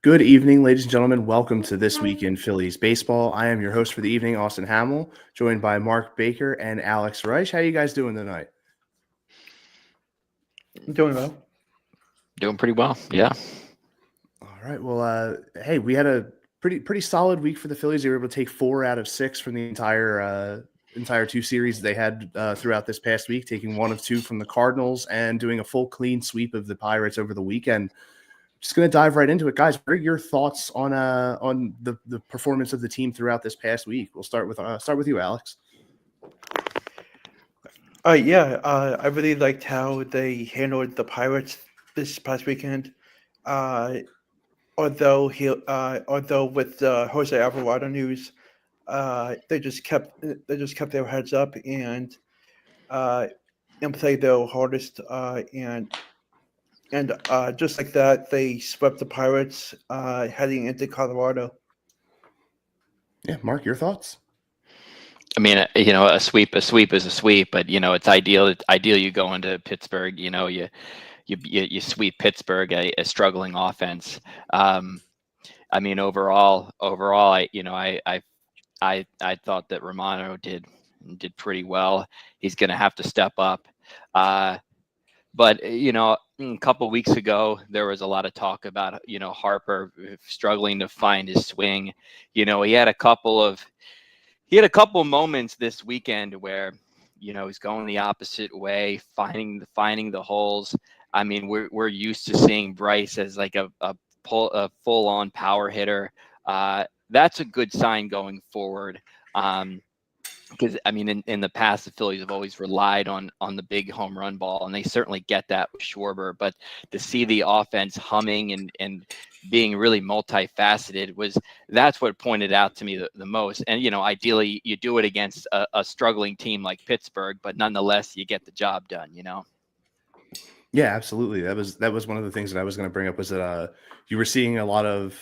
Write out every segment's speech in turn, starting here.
Good evening, ladies and gentlemen. Welcome to This Week in Phillies Baseball. I am your host for the evening, Austin Hamill, joined by Mark Baker and Alex Reich. How you guys doing tonight? Doing well. Doing pretty well. Yeah. All right. Well, hey, we had a pretty solid week for the Phillies. They were able to take 4 out of 6 from the entire two series they had throughout this past week, taking 1 of 2 from the Cardinals and doing a full clean sweep of the Pirates over the weekend. Just going to dive right into it, guys. What are your thoughts on the performance of the team throughout this past week? We'll start with you, Alex. I really liked how they handled the Pirates this past weekend. Uh, although with Jose Alvarado news, they just kept their heads up uh, and played their hardest. And just like that, they swept the Pirates heading into Colorado. Yeah, Mark, your thoughts? I mean, a sweep is a sweep, but it's ideal you go into Pittsburgh, you sweep Pittsburgh, a struggling offense. I mean, overall, I thought that Romano did pretty well. He's going to have to step up. But a couple weeks ago, there was a lot of talk about Harper struggling to find his swing. He had a couple of moments this weekend where he's going the opposite way, finding the holes. I mean, we're used to seeing Bryce as like a full on power hitter. That's a good sign going forward. Because I mean, in the past, the Phillies have always relied on the big home run ball, and they certainly get that with Schwarber. But to see the offense humming and being really multifaceted that's what pointed out to me the most. And ideally, you do it against a struggling team like Pittsburgh, but nonetheless, you get the job done. Yeah, absolutely. That was one of the things that I was going to bring up was that you were seeing a lot of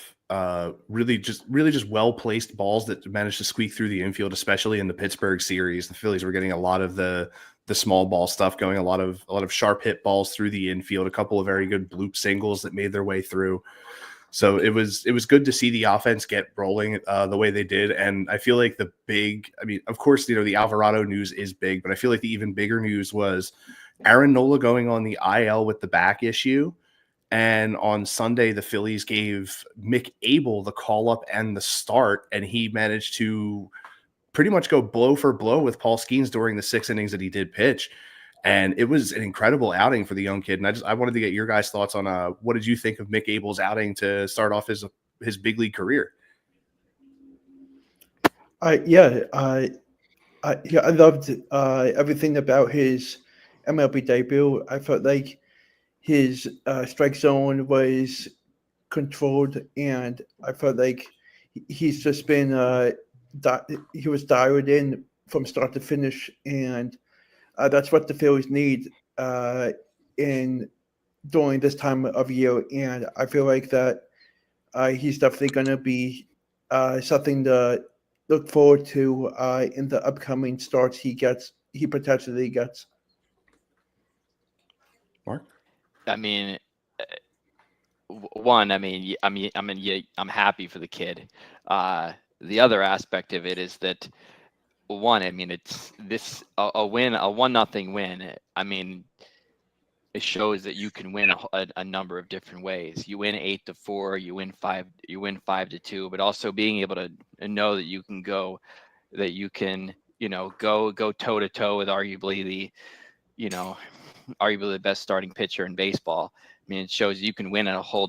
really just well placed balls that managed to squeak through the infield, especially in the Pittsburgh series. The Phillies were getting a lot of the small ball stuff going, a lot of sharp hit balls through the infield, a couple of very good bloop singles that made their way through. So it was good to see the offense get rolling the way they did. And I feel like of course, the Alvarado news is big, but I feel like the even bigger news was Aaron Nola going on the IL with the back issue. And on Sunday, the Phillies gave Mick Abel the call up and the start, and he managed to pretty much go blow for blow with Paul Skeens during the 6 innings that he did pitch. And it was an incredible outing for the young kid. And I wanted to get your guys' thoughts on what did you think of Mick Abel's outing to start off his big league career? I loved everything about his MLB debut. I felt like his strike zone was controlled, and I felt like he's just been he was dialed in from start to finish, and that's what the Phillies need in during this time of year. And I feel like that he's definitely going to be something to look forward to in the upcoming starts he potentially gets. Mark? I mean, one, I'm happy for the kid. The other aspect of it is that one, I mean, it's a win, a 1-0 win. I mean, it shows that you can win a number of different ways. You win 8-4, you win 5-2, but also being able to know that you can go toe to toe with arguably the best starting pitcher in baseball. I mean, it shows you can win in a whole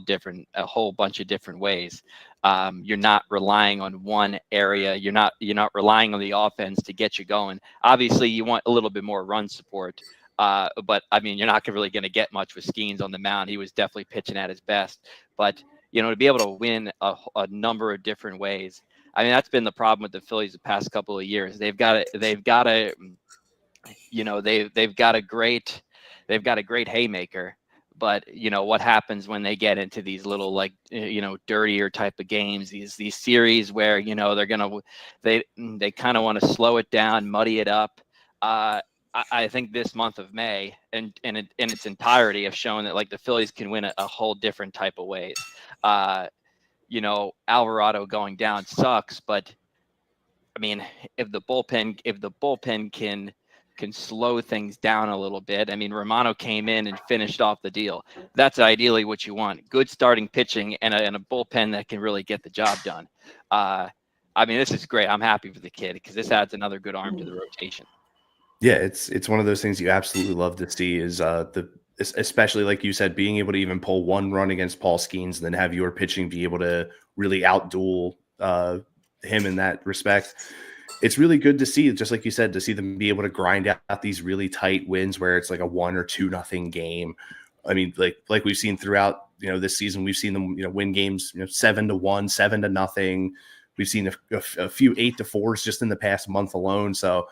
bunch of different ways. You're not relying on one area. You're not relying on the offense to get you going. Obviously, you want a little bit more run support. But I mean, you're not really going to get much with Skeens on the mound. He was definitely pitching at his best. But to be able to win a number of different ways. I mean, that's been the problem with the Phillies the past couple of years. They've got a great haymaker. But what happens when they get into these little dirtier type of games, these series where they kind of want to slow it down, muddy it up. I think this month of May and in its entirety have shown that the Phillies can win a whole different type of ways. Alvarado going down sucks, but I mean, if the bullpen can slow things down a little bit. I mean, Romano came in and finished off the deal. That's ideally what you want. Good starting pitching and a bullpen that can really get the job done. I mean, this is great. I'm happy for the kid because this adds another good arm to the rotation. Yeah, it's one of those things you absolutely love to see is especially like you said, being able to even pull one run against Paul Skeens and then have your pitching be able to really outduel him in that respect. It's really good to see, just like you said, to see them be able to grind out these really tight wins where it's like a 1 or 2-0 game. I mean, like we've seen throughout, this season, we've seen them, win games, 7-1, 7-0. We've seen a few 8-4s just in the past month alone. So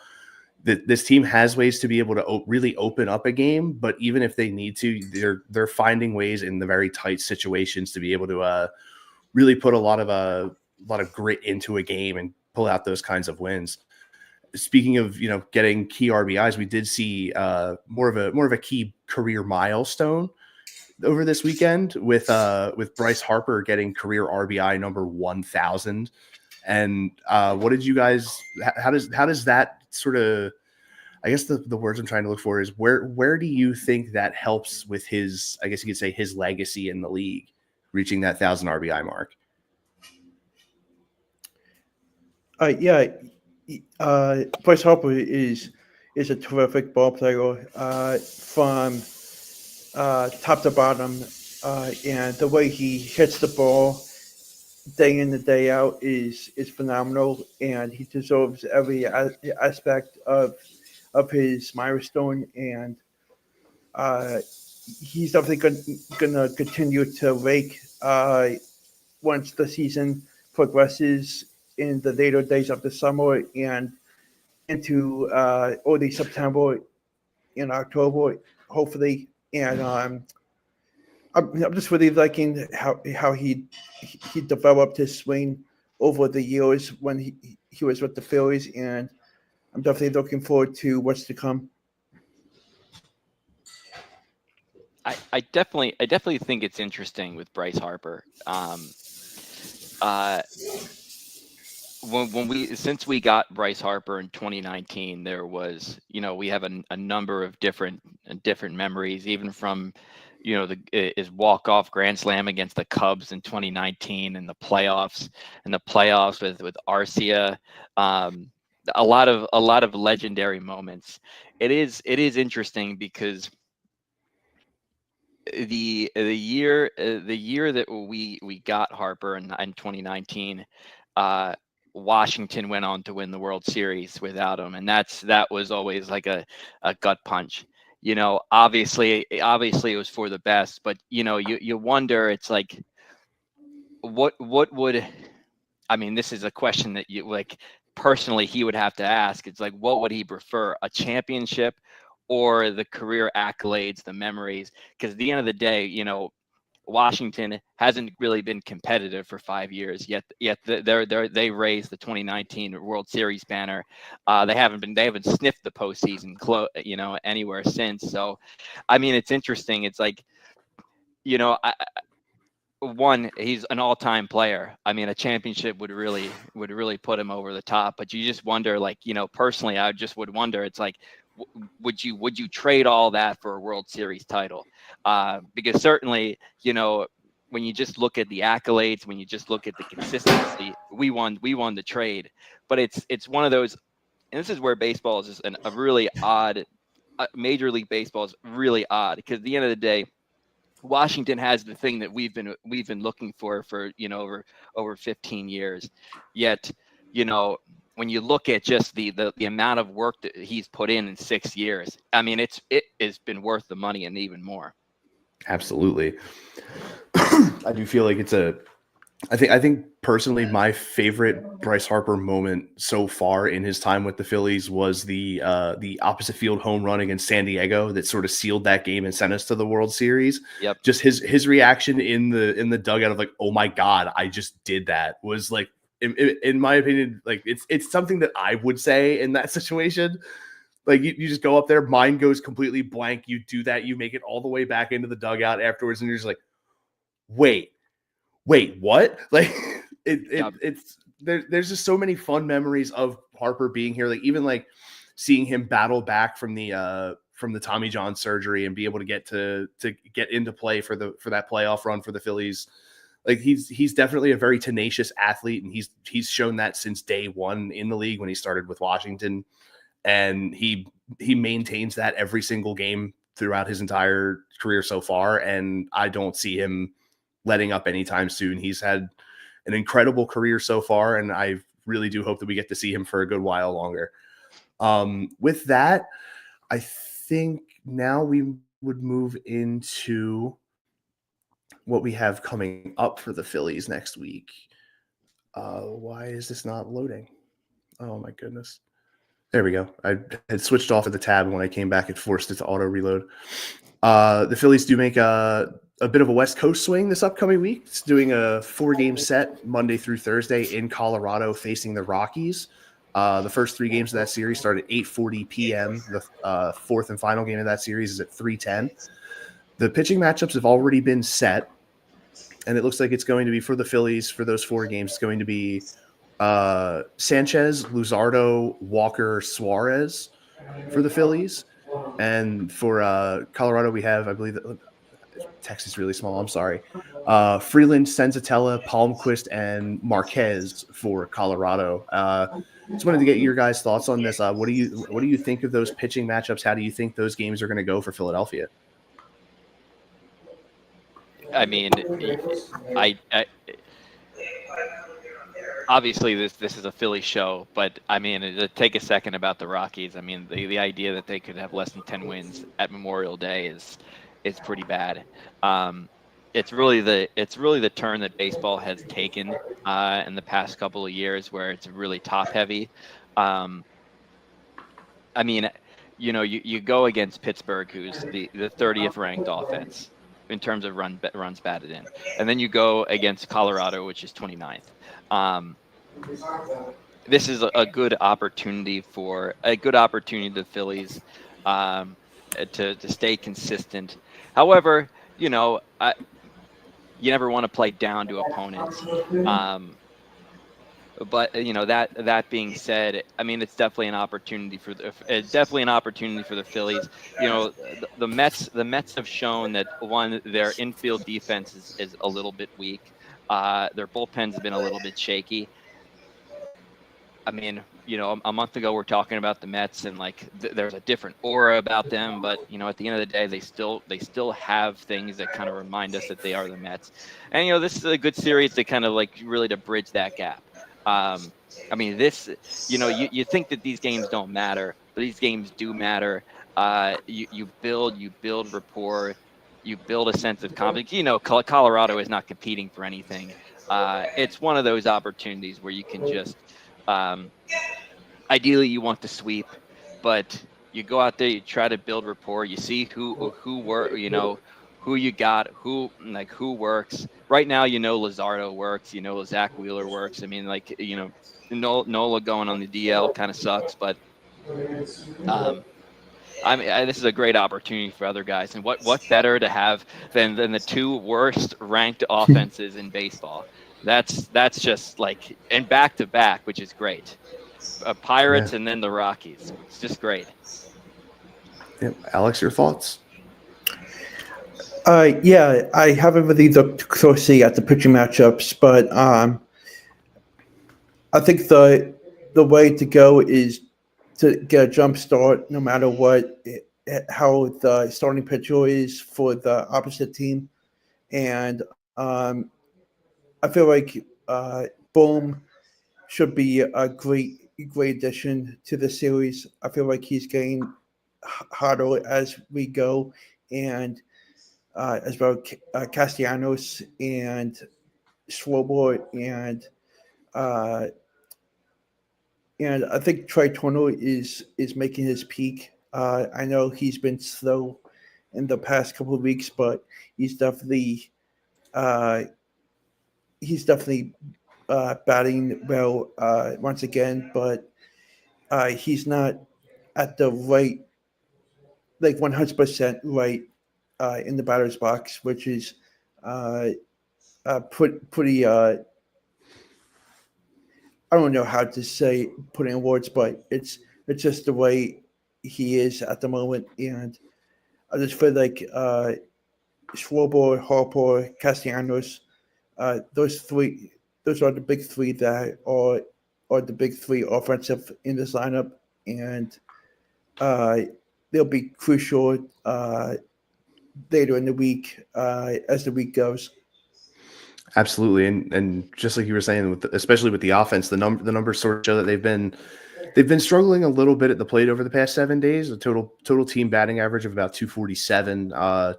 this team has ways to be able to really open up a game, but even if they need to, they're finding ways in the very tight situations to be able to really put a lot of grit into a game and pull out those kinds of wins. Speaking of, getting key RBIs, we did see more of a key career milestone over this weekend with Bryce Harper getting career RBI number 1,000. And what did you guys? How does that sort of? I guess the words I'm trying to look for is where do you think that helps with his? I guess you could say his legacy in the league, reaching that 1,000 RBI mark. Bryce Harper is a terrific ball player from top to bottom, and the way he hits the ball day in and day out is phenomenal, and he deserves every aspect of his milestone, and he's definitely going to continue to rake once the season progresses in the later days of the summer and into early September and October, hopefully. And I'm just really liking how he developed his swing over the years when he was with the Phillies, and I'm definitely looking forward to what's to come. I definitely think it's interesting with Bryce Harper. Since we got Bryce Harper in 2019, there was, we have a number of different memories, even from, his walk-off grand slam against the Cubs in 2019 and the playoffs with Arcia. A lot of legendary moments. It is interesting because the year that we got Harper in 2019, Washington went on to win the World Series without him, and that was always like a gut punch. Obviously it was for the best, but you wonder, it's like what would, I mean, this is a question that you, like, personally he would have to ask. It's like, what would he prefer, a championship or the career accolades, the memories? Because at the end of the day, Washington hasn't really been competitive for 5 years yet. They raised the 2019 World Series banner. They haven't sniffed the postseason anywhere since. So, I mean, it's interesting. It's like, he's an all-time player. I mean, a championship would really put him over the top. But you just wonder, like, personally, I just would wonder. It's like, would you trade all that for a World Series title? Because certainly, when you just look at the accolades, when you just look at the consistency, we won the trade. But it's one of those, and this is where baseball is just a really odd. Major League Baseball is really odd because at the end of the day, Washington has the thing that we've been looking for over 15 years. Yet, when you look at just the amount of work that he's put in 6 years, I mean, it has been worth the money and even more. Absolutely. I do feel like I think personally my favorite Bryce Harper moment so far in his time with the Phillies was the opposite field home run against San Diego that sort of sealed that game and sent us to the World Series. Yep. Just his reaction in the dugout of like, oh my God, I just did that, was like, in my opinion, like it's something that I would say in that situation. Like you just go up there, mind goes completely blank. You do that, you make it all the way back into the dugout afterwards, and you're just like, wait, wait, what? Like Yep. it's there's just so many fun memories of Harper being here. Like even like seeing him battle back from the Tommy John surgery and be able to get into play for that playoff run for the Phillies. Like he's definitely a very tenacious athlete, and he's shown that since day one in the league when he started with Washington, and he maintains that every single game throughout his entire career so far, and I don't see him letting up anytime soon. He's had an incredible career so far, and I really do hope that we get to see him for a good while longer. With that, I think now we would move into what we have coming up for the Phillies next week. Why is this not loading? Oh my goodness. There we go. I had switched off of the tab, and when I came back, it forced it to auto reload. The Phillies do make a bit of a West Coast swing this upcoming week. It's doing a 4-game set Monday through Thursday in Colorado facing the Rockies. The first 3 games of that series start at 8:40 p.m. The fourth and final game of that series is at 3:10. The pitching matchups have already been set, and it looks like it's going to be for the Phillies for those 4 games. It's going to be Sanchez, Luzardo, Walker, Suarez for the Phillies. And for Colorado, we have, I believe, text is really small. I'm sorry. Freeland, Senzatella, Palmquist, and Marquez for Colorado. Just wanted to get your guys' thoughts on this. What do you think of those pitching matchups? How do you think those games are going to go for Philadelphia? I mean, I obviously this is a Philly show, but I mean, to take a second about the Rockies. I mean, the idea that they could have less than 10 wins at Memorial Day is pretty bad. It's really the turn that baseball has taken in the past couple of years, where it's really top heavy. I mean, you go against Pittsburgh, who's the 30th ranked offense in terms of runs batted in, and then you go against Colorado, which is 29th. This is a good opportunity for the Phillies to stay consistent. However, you never want to play down to opponents. But that being said, I mean, it's definitely an opportunity for the Phillies. The Mets have shown that their infield defense is a little bit weak. Their bullpen's been a little bit shaky. I mean, a month ago we're talking about the Mets, and like there's a different aura about them, but at the end of the day, they still have things that kind of remind us that they are the Mets. And this is a good series to kind of like really to bridge that gap. I mean, this, you think that these games don't matter, but these games do matter. You build rapport, you build a sense of confidence. Colorado is not competing for anything. It's one of those opportunities where you can just, ideally you want to sweep, but you go out there, you try to build rapport, you see who who you got, who works. Right now, Luzardo works, Zach Wheeler works. I mean, Nola going on the DL kind of sucks, but this is a great opportunity for other guys. And what better to have than the 2 worst ranked offenses in baseball? That's just and back to back, which is great. Pirates and then the Rockies. It's just great. Yeah. Alex, your thoughts? Yeah, I haven't really looked closely at the pitching matchups, but I think the way to go is to get a jump start, no matter how the starting pitcher is for the opposite team, and I feel like Bohm should be a great addition to the series. I feel like he's getting hotter as we go, and as well Castellanos and Schwarber and I think Trey Turner is making his peak. I know he's been slow in the past couple of weeks, but he's definitely batting well once again. But he's not at the right, 100% right in the batter's box, which is pretty. I don't know how to say put it in words, but it's just the way he is at the moment, and I just feel like Schwarber, Harper, Castellanos, those three, those are the big three that are the big three offensive in this lineup, and uh, they'll be crucial later in the week as the week goes. Absolutely, and just like you were saying, especially with the offense, the numbers sort of show that they've been struggling a little bit at the plate over the past 7 days. A total team batting average of about 247,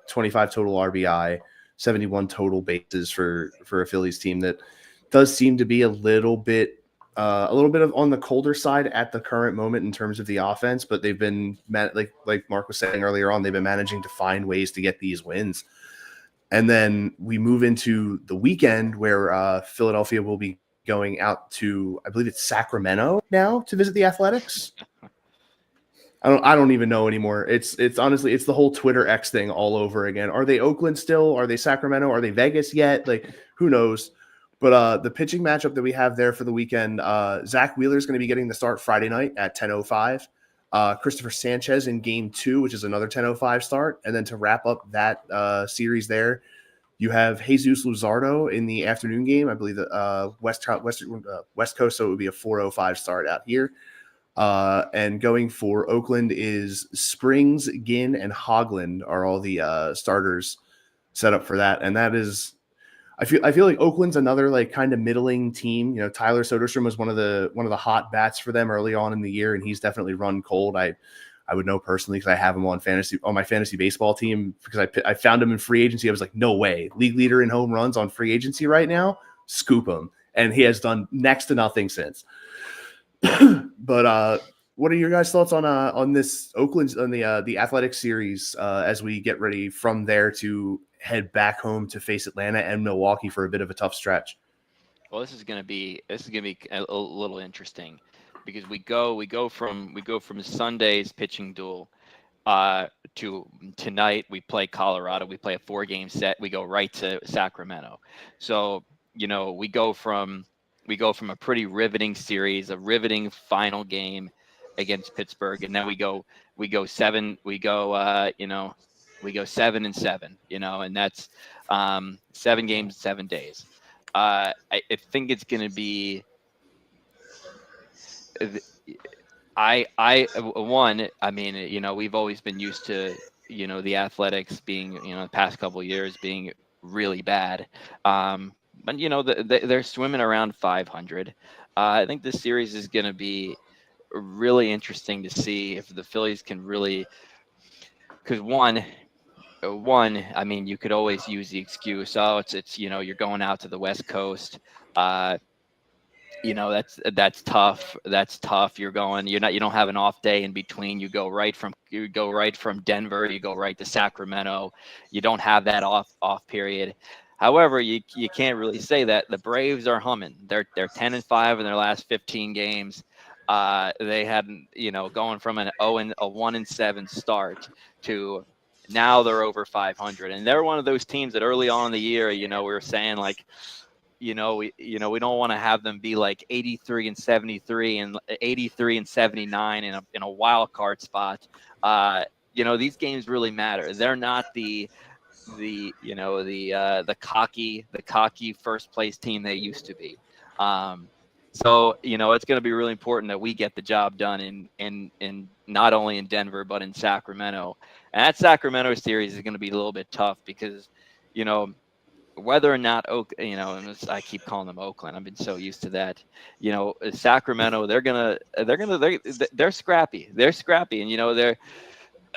25 total RBI, 71 total bases for a Phillies team that does seem to be a little bit of on the colder side at the current moment in terms of the offense. But they've been like Mark was saying earlier on, they've been managing to find ways to get these wins. And then we move into the weekend where Philadelphia will be going out to, I believe it's Sacramento now to visit the Athletics. I don't even know anymore. It's honestly, it's the whole Twitter X thing all over again. Are they Oakland still? Are they Sacramento? Are they Vegas yet? Like, who knows? But the pitching matchup that we have there for the weekend, Zach Wheeler is going to be getting the start Friday night at 10:05. Christopher Sanchez in game 2, which is another 10:05 start. And then to wrap up that series there, you have Jesus Luzardo in the afternoon game. I believe that West Coast, so it would be a 4:05 start out here. And going for Oakland is Springs, Ginn, and Hoagland are all the starters set up for that. And that is, I feel like Oakland's another like kind of middling team. You know, Tyler Soderstrom was one of the hot bats for them early on in the year, and he's definitely run cold. I would know personally because I have him on my fantasy baseball team because I found him in free agency. I was like, no way, league leader in home runs on free agency right now, scoop him, and he has done next to nothing since. But what are your guys' thoughts on this Oakland on the Athletic series as we get ready from there to head back home to face Atlanta and Milwaukee for a bit of a tough stretch? Well, this is gonna be a little interesting because we go from Sunday's pitching duel to tonight. We play Colorado. We play a 4-game set. We go right to Sacramento. So we go from a pretty riveting series, a riveting final game against Pittsburgh, and then we go 7 7-7, and that's 7 games, 7 days. I think it's going to be I mean, we've always been used to the Athletics being the past couple of years being really bad, but they're swimming around 500. I think this series is going to be really interesting to see if the Phillies can really, because one, I mean, you could always use the excuse, oh, it's you're going out to the West Coast. That's tough. That's tough. You don't have an off day in between. You go right from Denver, you go right to Sacramento. You don't have that off period. However, you can't really say that. The Braves are humming. They're 10-5 in their last 15 games. They had going from a 1-7 start to now they're over 500, and they're one of those teams that early on in the year, we were saying like, we don't want to have them be like 83-73 and 83-79 in a wild card spot. These games really matter. They're not the cocky first place team they used to be. So it's going to be really important that we get the job done in not only in Denver but in Sacramento. And that Sacramento series is going to be a little bit tough because whether or not and I keep calling them Oakland. I've been so used to that. Sacramento, they're scrappy. They're scrappy, and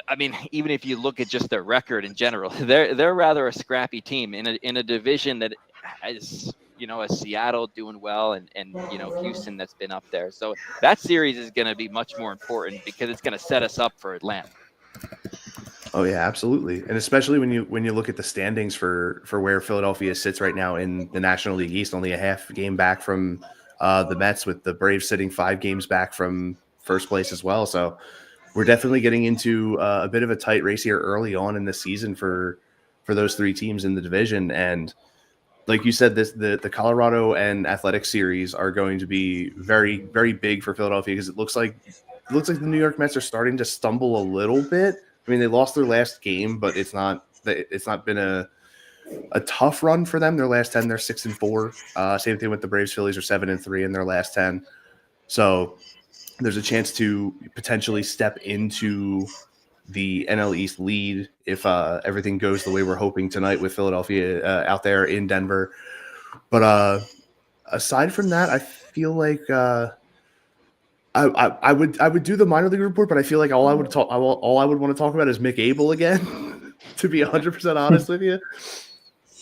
I mean, even if you look at just their record in general, they're rather a scrappy team in a division that has as Seattle doing well and Houston that's been up there. So that series is going to be much more important because it's going to set us up for Atlanta. Oh yeah, absolutely, and especially when you look at the standings for where Philadelphia sits right now in the National League East, only a half game back from the Mets, with the Braves sitting 5 games back from first place as well. So we're definitely getting into a bit of a tight race here early on in the season for those 3 teams in the division. And like you said, the Colorado and Athletic series are going to be very, very big for Philadelphia because it looks like the New York Mets are starting to stumble a little bit. I mean, they lost their last game, but it's not been a tough run for them. Their last 10, they're 6-4. Same thing with the Braves. Phillies are 7-3 in their last 10. So there's a chance to potentially step into the NL East lead if everything goes the way we're hoping tonight with Philadelphia out there in Denver. But aside from that, I feel like I would do the minor league report, but I feel like all I would want to talk about is Mick Abel again. To be 100% honest with you,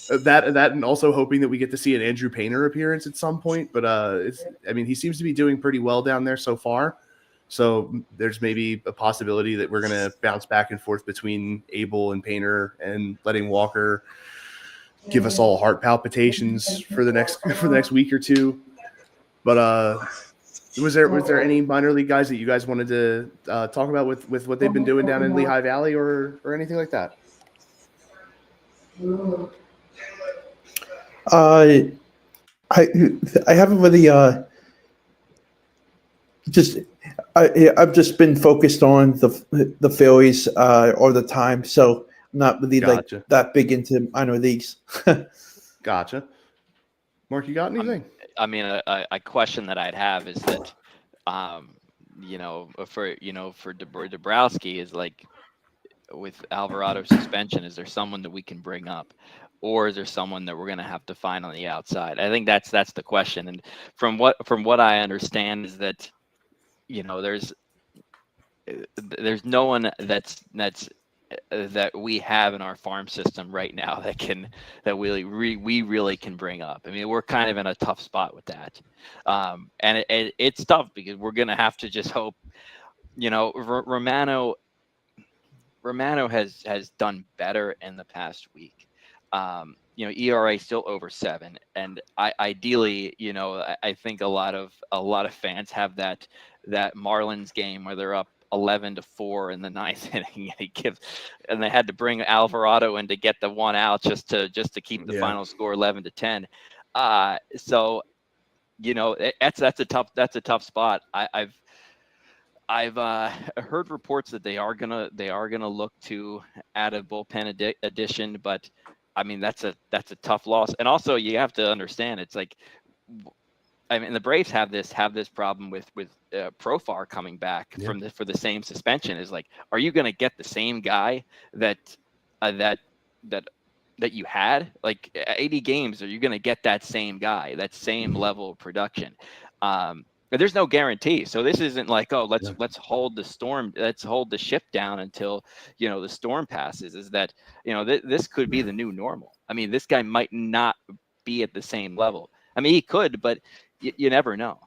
that and also hoping that we get to see an Andrew Painter appearance at some point. But he seems to be doing pretty well down there so far. So there's maybe a possibility that we're going to bounce back and forth between Abel and Painter and letting Walker give us all heart palpitations for the next week or two. But was there any minor league guys that you guys wanted to talk about with what they've been doing down in Lehigh Valley or anything like that? I haven't really I've just been focused on the Phillies all the time, so I'm not really Gotcha. like that big into minor leagues. Gotcha. Mark, you got anything? I mean, a question that I'd have is that, for Dabrowski is like, with Alvarado's suspension, is there someone that we can bring up, or is there someone that we're going to have to find on the outside? I think that's the question. And from what I understand is that, there's no one that we have in our farm system right now that we really can bring up. I mean, we're kind of in a tough spot with that, and it's tough because we're going to have to just hope. Romano has done better in the past week. ERA still over 7, and ideally, I think a lot of fans have that Marlins game where they're up 11-4 in the 9th inning, and they had to bring Alvarado in to get the one out just to keep the final score 11-10. So that's a tough spot. I've heard reports that they are gonna look to add a bullpen addition, but I mean that's a tough loss. And also you have to understand, it's like, I mean, the Braves have this problem with Profar coming back for the same suspension. Is like, are you going to get the same guy that you had? Like 80 games, are you going to get that same guy, that same level of production? But there's no guarantee. So this isn't like, oh, let's hold the ship down until the storm passes. Is that this could be the new normal? I mean, this guy might not be at the same level. I mean, he could, but you never know.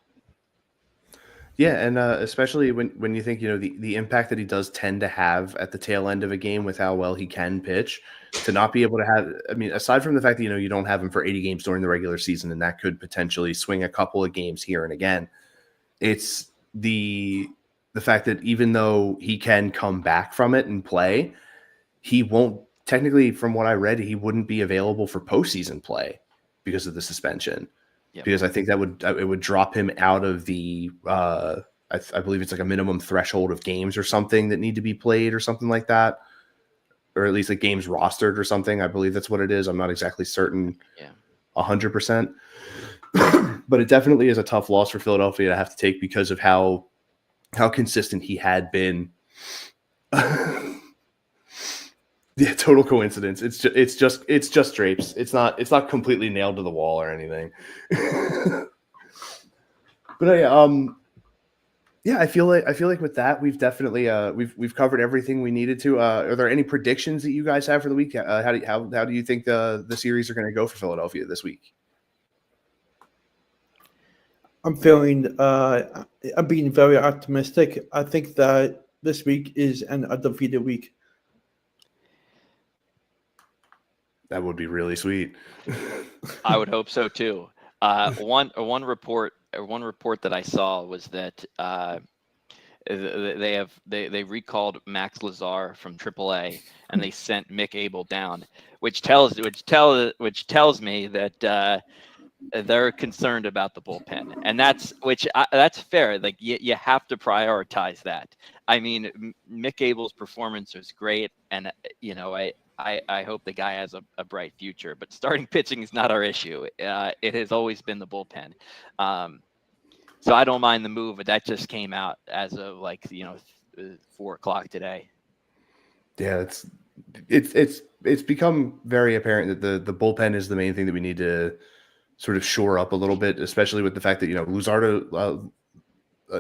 Yeah, and especially when you think the impact that he does tend to have at the tail end of a game with how well he can pitch, to not be able to have. I mean, aside from the fact that you don't have him for 80 games during the regular season, and that could potentially swing a couple of games here and again. It's the fact that even though he can come back from it and play, he won't technically, from what I read, he wouldn't be available for postseason play because of the suspension. Yep. Because I think it would drop him out of the I believe it's like a minimum threshold of games or something that need to be played or something like that, or at least like games rostered or something. I believe that's what it is. I'm not exactly certain 100%. But it definitely is a tough loss for Philadelphia to have to take because of how consistent he had been. Yeah, total coincidence. It's just drapes. It's not completely nailed to the wall or anything. But I feel like with that we've definitely we've covered everything we needed to. Are there any predictions that you guys have for the week? How do you think the series are going to go for Philadelphia this week? I'm being very optimistic. I think that this week is an undefeated week. That would be really sweet. I would hope so too. One report that I saw was that they recalled Max Lazar from AAA and they sent Mick Abel down, which tells me that they're concerned about the bullpen, and that's fair. Like you have to prioritize that. I mean, Mick Abel's performance was great, and I hope the guy has a bright future. But starting pitching is not our issue. It has always been the bullpen. So I don't mind the move, but that just came out as of 4:00 today. Yeah, it's become very apparent that the bullpen is the main thing that we need to sort of shore up a little bit, especially with the fact that Luzardo,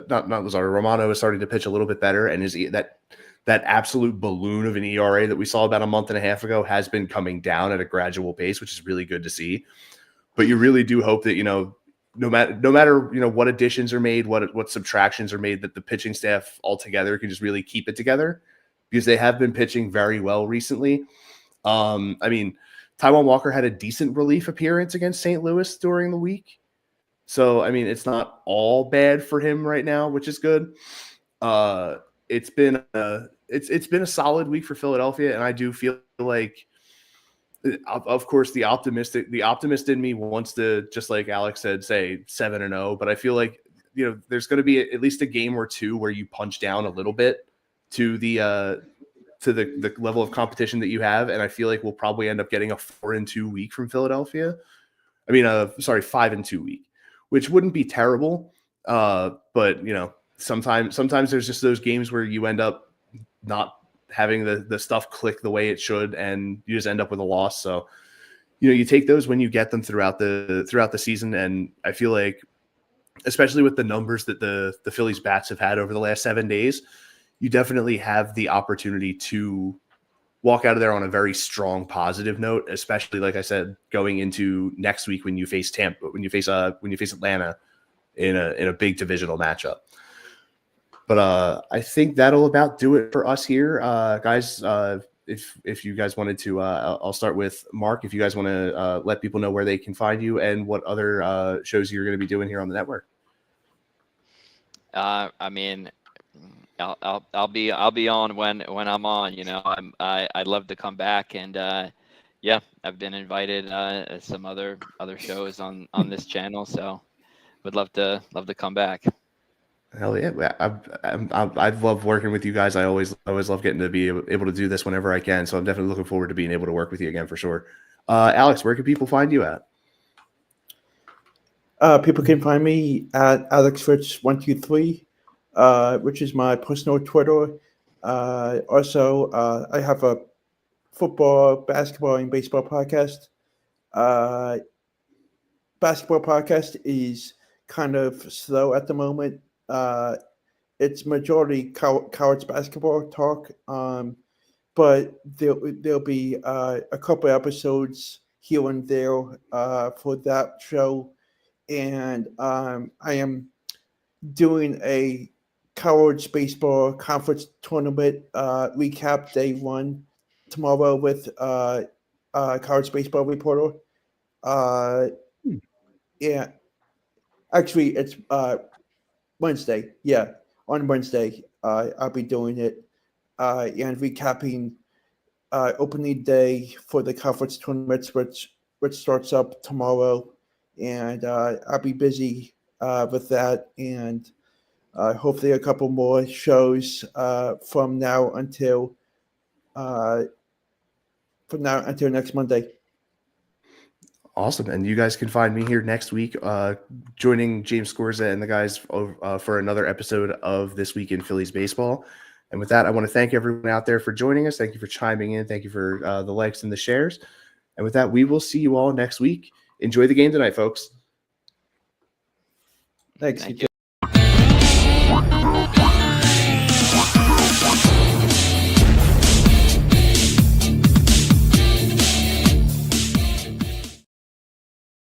not Luzardo, Romano is starting to pitch a little bit better, and that absolute balloon of an ERA that we saw about a month and a half ago has been coming down at a gradual pace, which is really good to see. But you really do hope that no matter what additions are made, what subtractions are made, that the pitching staff altogether can just really keep it together, because they have been pitching very well recently. I mean, Taijuan Walker had a decent relief appearance against St. Louis during the week. So, I mean, it's not all bad for him right now, which is good. It's been a solid week for Philadelphia, and I do feel like, of course, the optimist in me wants to, just like Alex said, say 7-0, but I feel like there's going to be at least a game or two where you punch down a little bit to the level of competition that you have, and I feel like we'll probably end up getting a 4-2 week from Philadelphia. I mean, 5-2 week, which wouldn't be terrible. But sometimes there's just those games where you end up not having the stuff click the way it should, and you just end up with a loss. So, you take those when you get them throughout the season, and I feel like, especially with the numbers that the Phillies bats have had over the last 7 days, you definitely have the opportunity to walk out of there on a very strong positive note, especially, like I said, going into next week when you face Atlanta in a big divisional matchup. But I think that'll about do it for us here, guys. If you guys wanted to, I'll start with Mark. If you guys want to let people know where they can find you and what other shows you're going to be doing here on the network. I mean, I'll be on when I'm on. I'd love to come back, and I've been invited some other shows on this channel, so would love to come back. Hell yeah! I love working with you guys. I always love getting to be able to do this whenever I can. So I'm definitely looking forward to being able to work with you again for sure. Alex, where can people find you at? People can find me at AlexFritz123, which is my personal Twitter. Also, I have a football, basketball, and baseball podcast. Basketball podcast is kind of slow at the moment. It's majority college basketball talk, but there'll be a couple episodes here and there for that show, and I am doing a college baseball conference tournament recap day 1 tomorrow with college baseball reporter. Yeah, actually, it's Wednesday. Yeah, on Wednesday, I'll be doing it and recapping opening day for the conference tournaments, which starts up tomorrow, and I'll be busy with that, and hopefully a couple more shows from now until next Monday. Awesome. And you guys can find me here next week, joining James Scorza and the guys for another episode of This Week in Phillies Baseball. And with that, I want to thank everyone out there for joining us. Thank you for chiming in. Thank you for the likes and the shares. And with that, we will see you all next week. Enjoy the game tonight, folks. Thanks. Thank you.